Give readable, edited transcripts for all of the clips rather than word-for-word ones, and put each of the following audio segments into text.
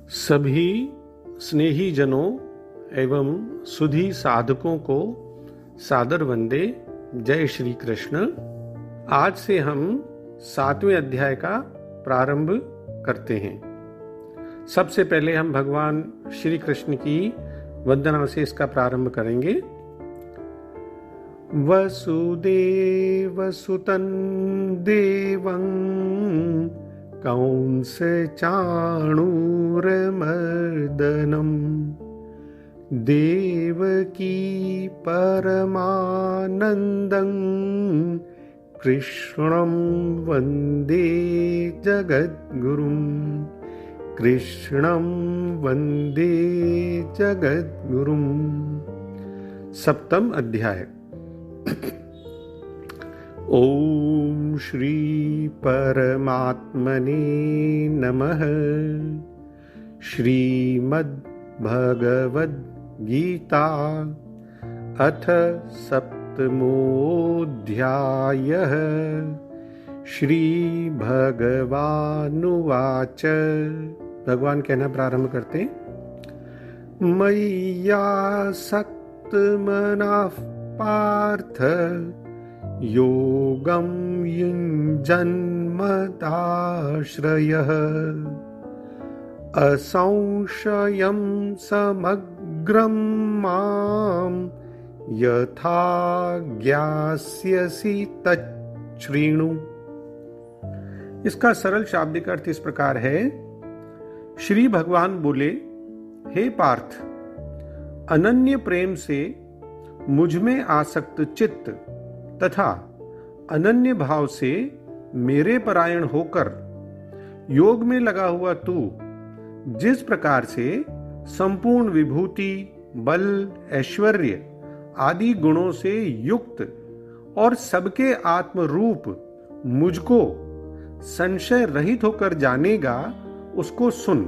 सभी स्नेही जनों एवं सुधी साधकों को सादर वंदे। जय श्री कृष्ण। आज से हम 7वें अध्याय का प्रारंभ करते हैं। सबसे पहले हम भगवान श्री कृष्ण की वंदना से इसका प्रारंभ करेंगे। वसुदेवसुतं देवं कंसचाणूरमर्दनं देवकी परमानन्दं कृष्णं वन्दे जगद्गुरुं। कृष्णं वन्दे जगद्गुरुं। सप्तम अध्याय। ओम श्री परमात्मने नमः। श्रीमद्भगवद्गीता अथ सप्तमोऽध्यायः। श्री भगवानुवाच। भगवान कहना प्रारंभ करते। मय्यासक्तमनः पार्थ योगं युञ्जन्मदाश्रयः असंशयं समग्रं मां यथा ज्ञास्यसि तच्छृणु। इसका सरल शाब्दिक अर्थ इस प्रकार है। श्री भगवान बोले, हे पार्थ, अनन्य प्रेम से मुझ में आसक्त चित्त तथा अनन्य भाव से मेरे परायण होकर योग में लगा हुआ तू जिस प्रकार से संपूर्ण विभूति, बल, ऐश्वर्य आदि गुणों से युक्त और सबके आत्म रूप मुझको संशय रहित होकर जानेगा, उसको सुन।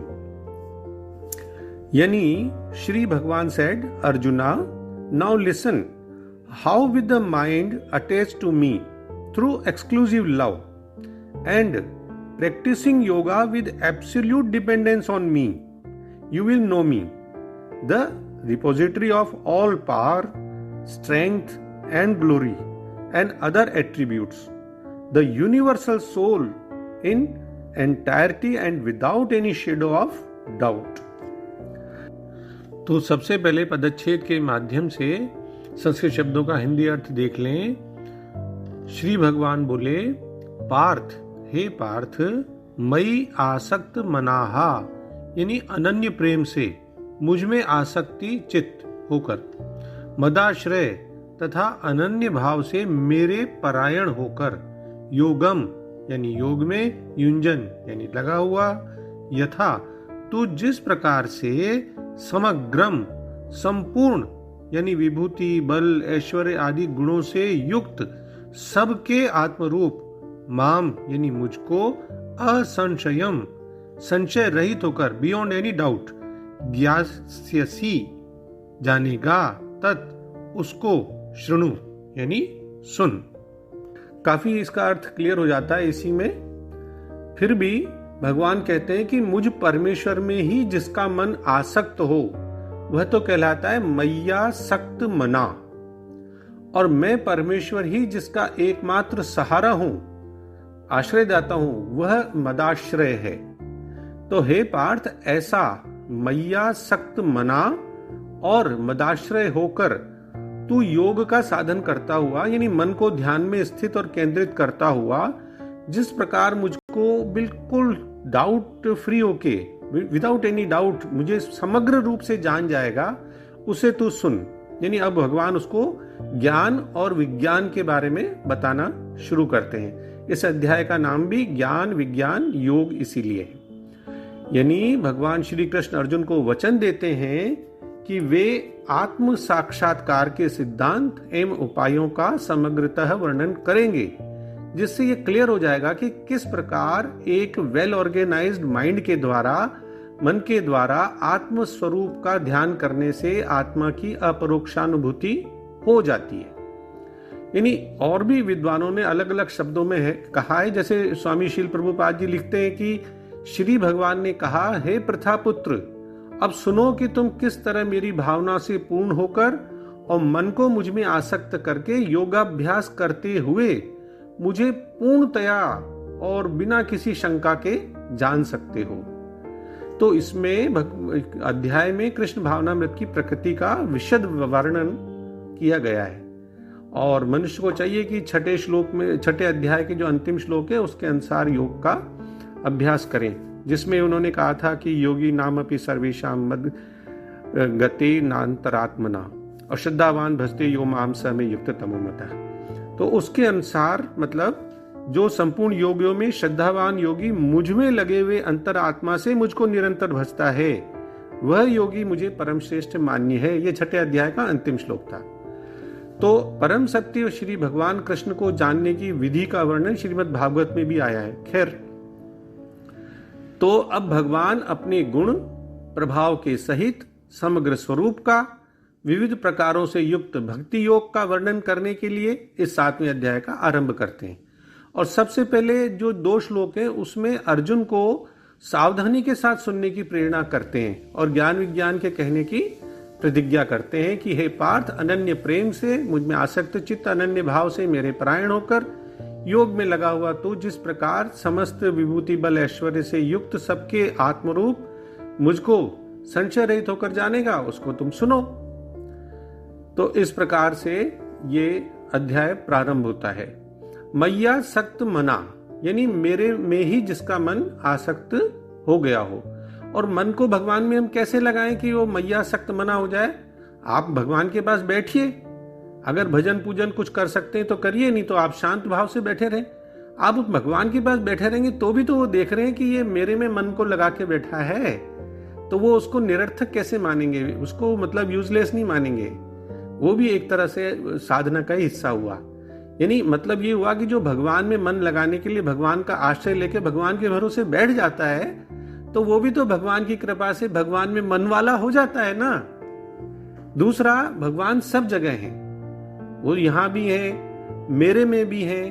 यानी श्री भगवान said, arjuna, now listen how with the mind attached to me through exclusive love and practicing yoga with absolute dependence on me, you will know me, the repository of all power, strength and glory and other attributes, the universal soul in entirety and without any shadow of doubt। तो सबसे पहले पदच्छेद के माध्यम से संस्कृत शब्दों का हिंदी अर्थ देख लें। श्री भगवान बोले, पार्थ, हे पार्थ, मई आसक्त मनाहा, यानी अनन्य प्रेम से मुझ में आसक्ति चित्त होकर, मदाश्रय तथा अनन्य भाव से मेरे परायण होकर, योगम यानी योग में, युंजन यानी लगा हुआ, यथा तू जिस प्रकार से, समग्रम संपूर्ण यानी विभूति, बल, ऐश्वर्य आदि गुणों से युक्त सबके आत्मरूप, माम यानी मुझको, असंशयम संशय रहित होकर, बियॉन्ड एनी डाउट, ज्ञास्यसि जानेगा, तत् उसको, शृणु यानी सुन। काफी इसका अर्थ क्लियर हो जाता है इसी में। फिर भी भगवान कहते हैं कि मुझ परमेश्वर में ही जिसका मन आसक्त हो वह तो कहलाता है मैया सक्त मना, और मैं परमेश्वर ही जिसका एकमात्र सहारा हूं, आश्रयदाता हूं, वह मदाश्रय है। तो हे पार्थ, ऐसा मैया सक्त मना और मदाश्रय होकर तू योग का साधन करता हुआ, यानी मन को ध्यान में स्थित और केंद्रित करता हुआ, जिस प्रकार मुझको बिल्कुल डाउट फ्री होके, विदाउट एनी डाउट मुझे समग्र रूप से जान जाएगा, उसे तू सुन। यानी अब भगवान उसको ज्ञान और विज्ञान के बारे में बताना शुरू करते हैं। इस अध्याय का नाम भी ज्ञान, विज्ञान, योग इसीलिए है। यानी भगवान श्री कृष्ण अर्जुन को वचन देते हैं कि वे आत्म साक्षात्कार के सिद्धांत एवं उपायों का समग्रतः वर्णन करेंगे, जिससे ये क्लियर हो जाएगा कि किस प्रकार एक वेल ऑर्गेनाइज्ड माइंड के द्वारा, मन के द्वारा आत्म स्वरूप का ध्यान करने से आत्मा की अपरोक्षानुभूति हो जाती है। यानी और भी विद्वानों ने अलग अलग शब्दों में कहा है। जैसे स्वामी शील प्रभुपाद जी लिखते हैं कि श्री भगवान ने कहा, हे प्रथापुत्र, अब सुनो कि तुम किस तरह मेरी भावना से पूर्ण होकर और मन को मुझ में आसक्त करके योगाभ्यास करते हुए मुझे पूर्णतया और बिना किसी शंका के जान सकते हो। तो इसमें अध्याय में कृष्ण भावनामृत की प्रकृति का विशद वर्णन किया गया है और मनुष्य को चाहिए कि छठे अध्याय के जो अंतिम श्लोक है उसके अनुसार योग का अभ्यास करें, जिसमें उन्होंने कहा था कि योगी नामपि सर्वेषां मद गते नान्तरात्मना और श्रद्धावान भजते यो माम स में युक्त तमोमतः। तो उसके अनुसार मतलब जो संपूर्ण योगियों में श्रद्धावान योगी मुझ में लगे हुए अंतरात्मा से मुझको निरंतर भजता है, वह योगी मुझे परम श्रेष्ठ मान्य है। यह छठे अध्याय का अंतिम श्लोक था। तो परम सत्य श्री भगवान कृष्ण को जानने की विधि का वर्णन श्रीमद् भागवत में भी आया है। खैर, तो अब भगवान अपने गुण प्रभाव के सहित समग्र स्वरूप का विविध प्रकारों से युक्त भक्ति योग का वर्णन करने के लिए इस 7वें अध्याय का आरंभ करते हैं। और सबसे पहले जो 2 श्लोक हैं उसमें अर्जुन को सावधानी के साथ सुनने की प्रेरणा करते हैं और ज्ञान विज्ञान के कहने की प्रतिज्ञा करते हैं कि हे पार्थ, अनन्य प्रेम से मुझ में आसक्त चित्त अनन्य भाव से मेरे परायण होकर योग में लगा हुआ तू जिस प्रकार समस्त विभूति बल ऐश्वर्य से युक्त सबके आत्मरूप मुझको संशय रहित होकर जानेगा, उसको तुम सुनो। तो इस प्रकार से ये अध्याय प्रारंभ होता है। मैया सक्त मना, यानी मेरे में ही जिसका मन आसक्त हो गया हो। और मन को भगवान में हम कैसे लगाएं कि वो मैया सक्त मना हो जाए? आप भगवान के पास बैठिए, अगर भजन पूजन कुछ कर सकते हैं तो करिए, नहीं तो आप शांत भाव से बैठे रहें। आप भगवान के पास बैठे रहेंगे तो भी तो वो देख रहे हैं कि ये मेरे में मन को लगा के बैठा है, तो वो उसको निरर्थक कैसे मानेंगे, उसको मतलब यूजलेस नहीं मानेंगे। वो भी एक तरह से साधना का ही हिस्सा हुआ। यानी मतलब ये हुआ कि जो भगवान में मन लगाने के लिए भगवान का आश्रय लेके भगवान के भरोसे बैठ जाता है, तो वो भी तो भगवान की कृपा से भगवान में मन वाला हो जाता है ना। दूसरा, भगवान सब जगह है, वो यहां भी है, मेरे में भी है,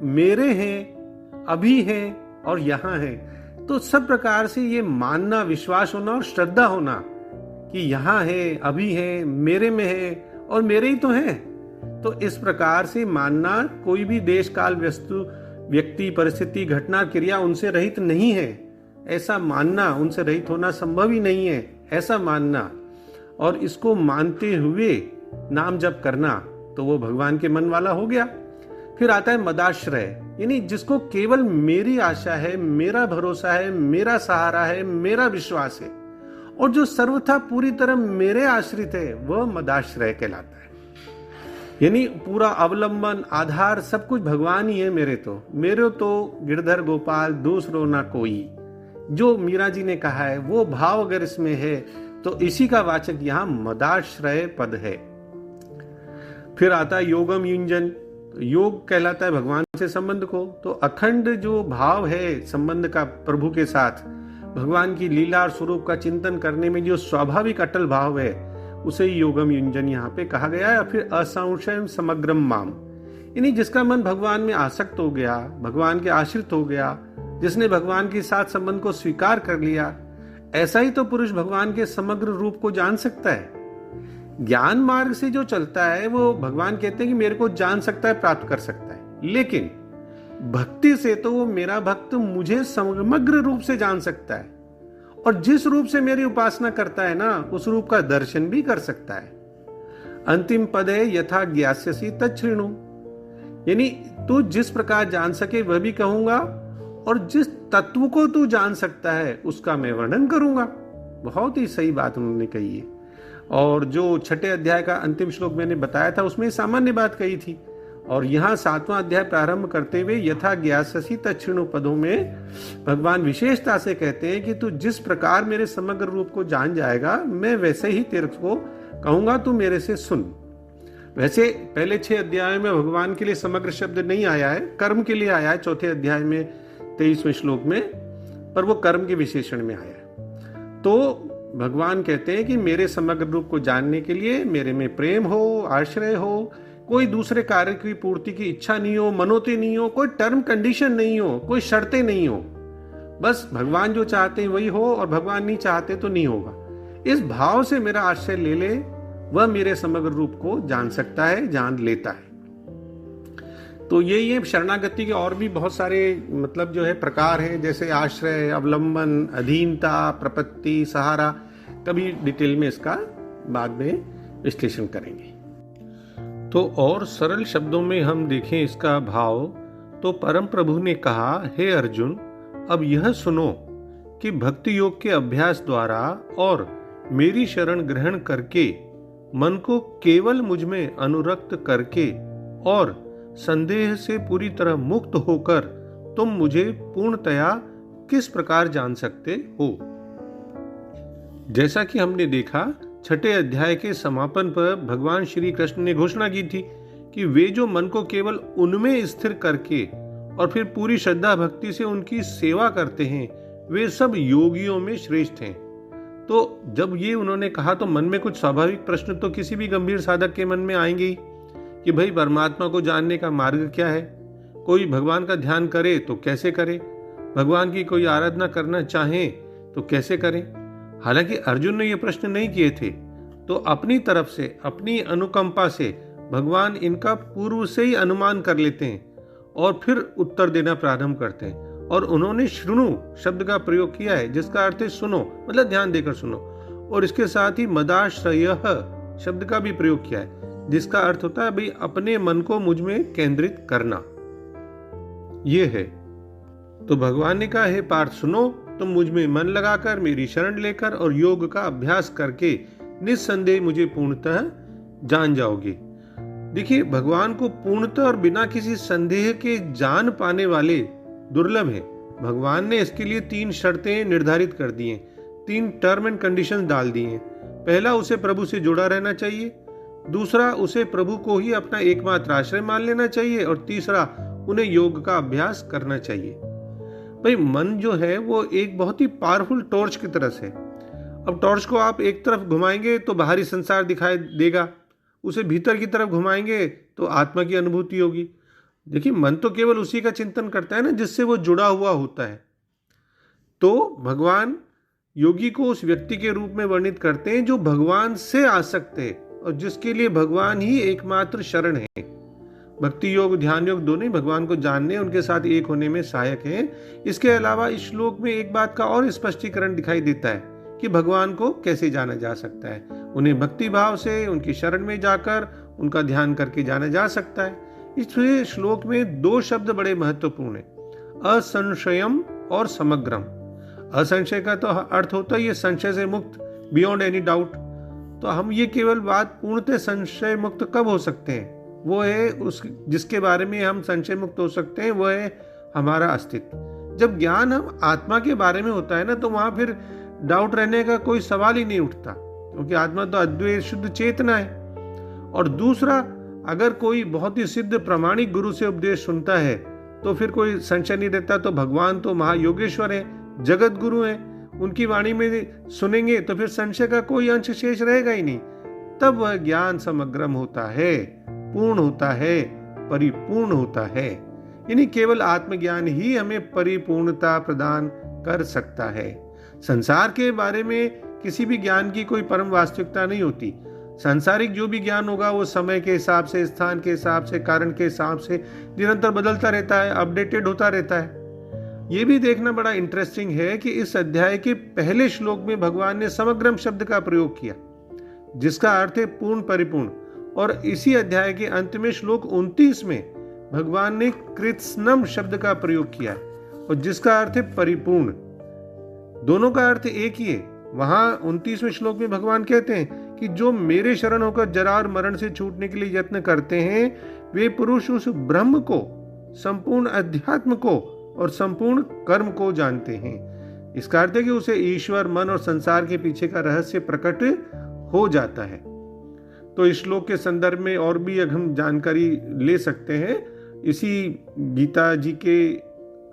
मेरे हैं, अभी है और यहां है। तो सब प्रकार से ये मानना, विश्वास होना और श्रद्धा होना कि यहां है, अभी है, मेरे में है और मेरे ही तो है। तो इस प्रकार से मानना, कोई भी देश काल वस्तु व्यक्ति परिस्थिति घटना क्रिया उनसे रहित नहीं है, ऐसा मानना, उनसे रहित होना संभव ही नहीं है, ऐसा मानना और इसको मानते हुए नाम जप करना, तो वो भगवान के मन वाला हो गया। फिर आता है मदाश्रय, यानी जिसको केवल मेरी आशा है, मेरा भरोसा है, मेरा सहारा है, मेरा विश्वास है और जो सर्वथा पूरी तरह मेरे आश्रित है, वह मदाश्रय कहलाता है। यानी पूरा अवलंबन, आधार सब कुछ भगवान ही है। मेरे तो गिरधर गोपाल दूसरो ना कोई, जो मीरा जी ने कहा है, वो भाव अगर इसमें है तो इसी का वाचक यहां मदाश्रय पद है। फिर आता है योगम युंजन, योग कहलाता है भगवान से संबंध को। तो अखंड जो भाव है संबंध का प्रभु के साथ, भगवान की लीला और स्वरूप का चिंतन करने में जो स्वाभाविक अटल भाव है, उसे योगम युंजन यहाँ पे कहा गया है। फिर असंशयम समग्रम माम, यानी जिसका मन भगवान में आसक्त हो गया, भगवान के आश्रित हो गया, जिसने भगवान के साथ संबंध को स्वीकार कर लिया, ऐसा ही तो पुरुष भगवान के समग्र रूप को जान सकता है। ज्ञान मार्ग से जो चलता है वो भगवान कहते हैं कि मेरे को जान सकता है, प्राप्त कर सकता है, लेकिन भक्ति से तो वो मेरा भक्त मुझे समग्र रूप से जान सकता है और जिस रूप से मेरी उपासना करता है ना, उस रूप का दर्शन भी कर सकता है। अंतिम पद है यथा ज्ञास्यसि तच्छृणु, यानी तू जिस प्रकार जान सके वह भी कहूंगा और जिस तत्व को तू जान सकता है उसका मैं वर्णन करूंगा। बहुत ही सही बात उन्होंने कही है। और जो छठे अध्याय का अंतिम श्लोक मैंने बताया था उसमें सामान्य बात कही थी, और यहाँ 7वां अध्याय प्रारंभ करते हुए यथा ज्ञास्यसि तच्छृणु पदों में भगवान विशेषता से कहते हैं कि तू जिस प्रकार मेरे समग्र रूप को जान जाएगा, मैं वैसे ही तेरे को कहूंगा, तू मेरे से सुन। वैसे पहले 6 अध्याय में भगवान के लिए समग्र शब्द नहीं आया है, कर्म के लिए आया है चौथे अध्याय में 23वें श्लोक में, पर वो कर्म के विशेषण में आया है। तो भगवान कहते हैं कि मेरे समग्र रूप को जानने के लिए मेरे में प्रेम हो, आश्रय हो, कोई दूसरे कार्य की पूर्ति की इच्छा नहीं हो, मनोती नहीं हो, कोई टर्म कंडीशन नहीं हो, कोई शर्तें नहीं हो, बस भगवान जो चाहते हैं वही हो और भगवान नहीं चाहते तो नहीं होगा। इस भाव से मेरा आश्रय ले ले, वह मेरे समग्र रूप को जान सकता है, जान लेता है। तो ये शरणागति के और भी बहुत सारे मतलब जो है प्रकार हैं, जैसे आश्रय, अवलंबन, अधीनता, प्रपत्ति, सहारा। कभी डिटेल में इसका बाद में विश्लेषण करेंगे। तो और सरल शब्दों में हम देखें इसका भाव, तो परम प्रभु ने कहा, हे अर्जुन, अब यह सुनो कि भक्ति योग के अभ्यास द्वारा और मेरी शरण ग्रहण करके मन को केवल मुझ में अनुरक्त करके और संदेह से पूरी तरह मुक्त होकर तुम मुझे पूर्णतया किस प्रकार जान सकते हो। जैसा कि हमने देखा, छठे अध्याय के समापन पर भगवान श्री कृष्ण ने घोषणा की थी कि वे जो मन को केवल उनमें स्थिर करके और फिर पूरी श्रद्धा भक्ति से उनकी सेवा करते हैं, वे सब योगियों में श्रेष्ठ हैं। तो जब ये उन्होंने कहा तो मन में कुछ स्वाभाविक प्रश्न तो किसी भी गंभीर साधक के मन में आएंगे ही कि भाई परमात्मा को जानने का मार्ग क्या है, कोई भगवान का ध्यान करे तो कैसे करे, भगवान की कोई आराधना करना चाहे तो कैसे करें। हालांकि अर्जुन ने ये प्रश्न नहीं किए थे, तो अपनी तरफ से, अपनी अनुकंपा से भगवान इनका पूर्व से ही अनुमान कर लेते हैं और फिर उत्तर देना प्रारंभ करते हैं। और उन्होंने शृणु शब्द का प्रयोग किया है, जिसका अर्थ है सुनो, मतलब ध्यान देकर सुनो। और इसके साथ ही मदाश्रय शब्द का भी प्रयोग किया है, जिसका अर्थ होता है भाई अपने मन को मुझ में केंद्रित करना। ये है। तो भगवान ने कहा, हे पार्थ सुनो, तुम मुझ में मन लगाकर मेरी शरण लेकर और योग का अभ्यास करके निस्संदेह मुझे पूर्णतः जान जाओगे। देखिए, भगवान को पूर्णतः और बिना किसी संदेह के जान पाने वाले दुर्लभ है। भगवान ने इसके लिए 3 शर्तें निर्धारित कर दी हैं, 3 टर्म एंड कंडीशंस डाल दी हैं। पहला, उसे प्रभु से जुड़ा रहना चाहिए। दूसरा, उसे प्रभु को ही अपना एकमात्र आश्रय मान लेना चाहिए। और तीसरा, उन्हें योग का अभ्यास करना चाहिए। भाई मन जो है वो एक बहुत ही पावरफुल टॉर्च की तरह है। अब टॉर्च को आप एक तरफ घुमाएंगे तो बाहरी संसार दिखाई देगा, उसे भीतर की तरफ घुमाएंगे तो आत्मा की अनुभूति होगी। देखिए, मन तो केवल उसी का चिंतन करता है ना जिससे वो जुड़ा हुआ होता है। तो भगवान योगी को उस व्यक्ति के रूप में वर्णित करते हैं जो भगवान से आसक्त है और जिसके लिए भगवान ही एकमात्र शरण है। भक्ति योग, ध्यान योग दोनों ही भगवान को जानने, उनके साथ एक होने में सहायक हैं। इसके अलावा इस श्लोक में एक बात का और स्पष्टीकरण दिखाई देता है कि भगवान को कैसे जाना जा सकता है। उन्हें भक्ति भाव से उनकी शरण में जाकर उनका ध्यान करके जाना जा सकता है। इस श्लोक में 2 शब्द बड़े महत्वपूर्ण हैं, असंशयम और समग्रम। असंशय का तो अर्थ होता है ये संशय से मुक्त, बियॉन्ड एनी डाउट। तो हम ये केवल बात पूर्णतः संशय मुक्त कब हो सकते हैं, वो है उस जिसके बारे में हम संशय मुक्त हो सकते हैं, वो है हमारा अस्तित्व। जब ज्ञान हम आत्मा के बारे में होता है ना, तो वहां फिर डाउट रहने का कोई सवाल ही नहीं उठता, क्योंकि आत्मा तो अद्वैत शुद्ध चेतना है। और दूसरा, अगर कोई बहुत ही सिद्ध प्रामाणिक गुरु से उपदेश सुनता है तो फिर कोई संशय नहीं रहता। तो भगवान तो महायोगेश्वर है, जगत गुरु है, उनकी वाणी में सुनेंगे तो फिर संशय का कोई अंश शेष रहेगा ही नहीं। तब वह ज्ञान समग्रम होता है, पूर्ण होता है, परिपूर्ण होता है। यानी केवल आत्मज्ञान ही हमें परिपूर्णता प्रदान कर सकता है। संसार के बारे में किसी भी ज्ञान की कोई परम वास्तविकता नहीं होती। सांसारिक जो भी ज्ञान होगा वो समय के हिसाब से, स्थान के हिसाब से, कारण के हिसाब से निरंतर बदलता रहता है, अपडेटेड होता रहता है। ये भी देखना बड़ा इंटरेस्टिंग है कि इस अध्याय के पहले श्लोक में भगवान ने समग्रम शब्द का प्रयोग किया, जिसका अर्थ है पूर्ण, परिपूर्ण। और इसी अध्याय के अंत में श्लोक 29 में भगवान ने कृत्स्नम शब्द का प्रयोग किया है, और जिसका अर्थ है परिपूर्ण। दोनों का अर्थ एक ही है। वहां 29वें श्लोक में भगवान कहते हैं कि जो मेरे शरण होकर जरा और मरण से छूटने के लिए यत्न करते हैं, वे पुरुष उस ब्रह्म को, संपूर्ण अध्यात्म को और संपूर्ण कर्म को जानते हैं। इसका अर्थ है कि उसे ईश्वर, मन और संसार के पीछे का रहस्य प्रकट हो जाता है। तो इस श्लोक के संदर्भ में और भी हम जानकारी ले सकते हैं। इसी गीता जी के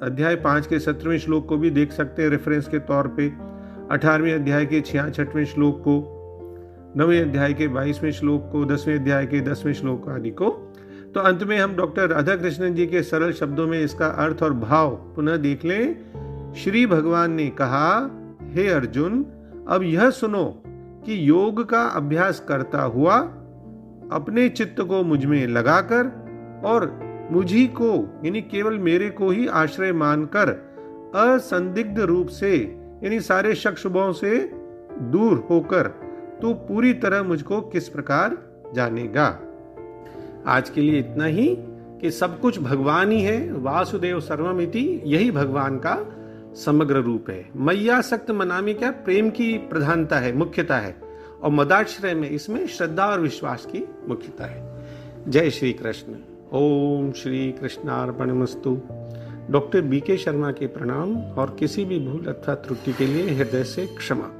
अध्याय 5 के 17वें श्लोक को भी देख सकते हैं रेफरेंस के तौर पे, 18वें अध्याय के 66वें श्लोक को, 9वें अध्याय के 22वें श्लोक को, 10वें अध्याय के 10वें श्लोक आदि को। तो अंत में हम डॉक्टर राधा कृष्णन जी के सरल शब्दों में इसका अर्थ और भाव पुनः देख लें श्री भगवान ने कहा, हे अर्जुन, अब यह सुनो कि योग का अभ्यास करता हुआ अपने चित्त को मुझ में लगाकर और मुझी को यानी केवल मेरे को ही आश्रय मानकर असंदिग्ध रूप से यानी सारे शक शुभों से दूर होकर तू पूरी तरह मुझको किस प्रकार जानेगा। आज के लिए इतना ही कि सब कुछ भगवान ही है। वासुदेव सर्वमिति, यही भगवान का समग्र रूप है। मय्यासक्त मनामि क्या, प्रेम की प्रधानता है, मुख्यता है, और मदाश्रय में इसमें श्रद्धा और विश्वास की मुख्यता है। जय श्री कृष्ण। ओम श्री कृष्णार्पणमस्तु। डॉक्टर BK शर्मा के प्रणाम और किसी भी भूल अथवा त्रुटि के लिए हृदय से क्षमा।